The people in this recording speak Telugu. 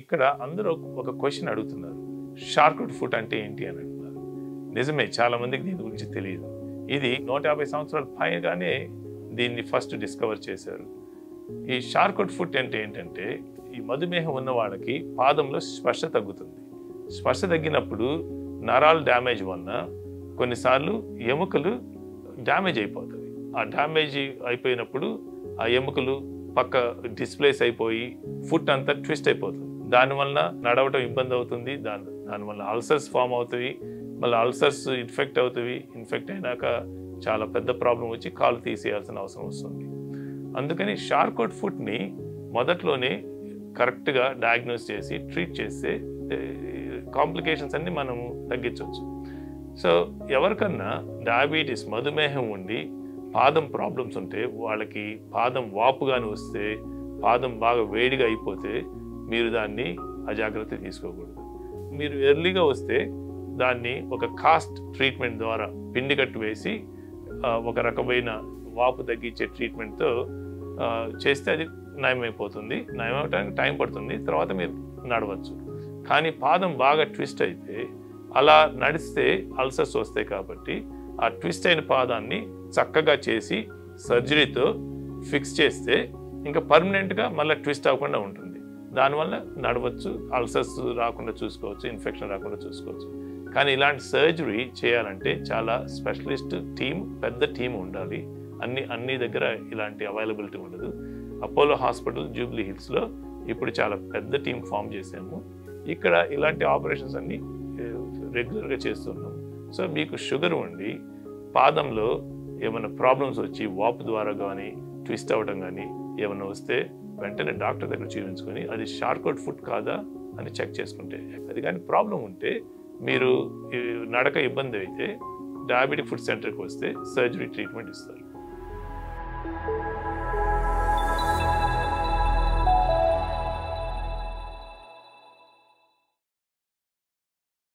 ఇక్కడ అందరూ ఒక క్వశ్చన్ అడుగుతున్నారు, షార్క్వుడ్ ఫుట్ అంటే ఏంటి అని అంటున్నారు. నిజమే, చాలా మందికి దీని గురించి తెలియదు. ఇది 150 సంవత్సరాల పైగానే దీన్ని ఫస్ట్ డిస్కవర్ చేశారు. ఈ షార్క్వుడ్ ఫుట్ అంటే ఏంటంటే, ఈ మధుమేహం ఉన్న వాళ్ళకి పాదంలో స్పర్శ తగ్గుతుంది. స్పర్శ తగ్గినప్పుడు నరాలు డ్యామేజ్ వలన కొన్నిసార్లు ఎముకలు డ్యామేజ్ అయిపోతాయి. ఆ డ్యామేజ్ అయిపోయినప్పుడు ఆ ఎముకలు పక్క డిస్ప్లేస్ అయిపోయి ఫుట్ అంతా ట్విస్ట్ అయిపోతుంది. దానివల్ల నడవటం ఇబ్బంది అవుతుంది. దానివల్ల అల్సర్స్ ఫామ్ అవుతాయి. మళ్ళీ అల్సర్స్ ఇన్ఫెక్ట్ అవుతాయి. ఇన్ఫెక్ట్ అయినాక చాలా పెద్ద ప్రాబ్లం వచ్చి కాలు తీసేయాల్సిన అవసరం వస్తుంది. అందుకని షార్క్వుడ్ ఫుట్ని మొదట్లోనే కరెక్ట్గా డయాగ్నోస్ చేసి ట్రీట్ చేస్తే కాంప్లికేషన్స్ అన్ని మనము తగ్గించవచ్చు. సో ఎవరికన్నా డయాబెటీస్ మధుమేహం ఉండి పాదం ప్రాబ్లమ్స్ ఉంటే, వాళ్ళకి పాదం వాపుగాని వస్తే, పాదం బాగా వేడిగా అయిపోతే మీరు దాన్ని అజాగ్రత్త తీసుకోకూడదు. మీరు ఎర్లీగా వస్తే దాన్ని ఒక కాస్ట్ ట్రీట్మెంట్ ద్వారా పిండి కట్టు వేసి ఒక రకమైన వాపు తగ్గించే ట్రీట్మెంట్తో చేస్తే అది నయమైపోతుంది. నయమవటానికి టైం పడుతుంది, తర్వాత మీరు నడవచ్చు. కానీ పాదం బాగా ట్విస్ట్ అయితే అలా నడిస్తే అల్సర్స్ వస్తాయి. కాబట్టి ఆ ట్విస్ట్ అయిన పాదాన్ని చక్కగా చేసి సర్జరీతో ఫిక్స్ చేస్తే ఇంకా పర్మనెంట్గా మళ్ళీ ట్విస్ట్ అవ్వకుండా ఉంటుంది. దానివల్ల నడవచ్చు, అల్సర్స్ రాకుండా చూసుకోవచ్చు, ఇన్ఫెక్షన్ రాకుండా చూసుకోవచ్చు. కానీ ఇలాంటి సర్జరీ చేయాలంటే చాలా స్పెషలిస్ట్ టీం, పెద్ద టీం ఉండాలి. అన్ని దగ్గర ఇలాంటి అవైలబిలిటీ ఉండదు. అపోలో హాస్పిటల్ జూబ్లీ హిల్స్లో ఇప్పుడు చాలా పెద్ద టీం ఫామ్ చేసాము. ఇక్కడ ఇలాంటి ఆపరేషన్స్ అన్ని రెగ్యులర్గా చేస్తున్నాం. సో మీకు షుగర్ ఉండి పాదంలో ఏమైనా ప్రాబ్లమ్స్ వచ్చి వాపు ద్వారా కానీ ట్విస్ట్ అవ్వడం కానీ ఏమైనా వస్తే వెంటనే డాక్టర్ దగ్గర చూపించుకొని అది షార్క్వుడ్ ఫుట్ కాదా అని చెక్ చేసుకుంటే, అది కానీ ప్రాబ్లం ఉంటే మీరు నడక ఇబ్బంది అయితే డయాబెటిక్ ఫుట్ సెంటర్కి వస్తే సర్జరీ ట్రీట్మెంట్ ఇస్తారు.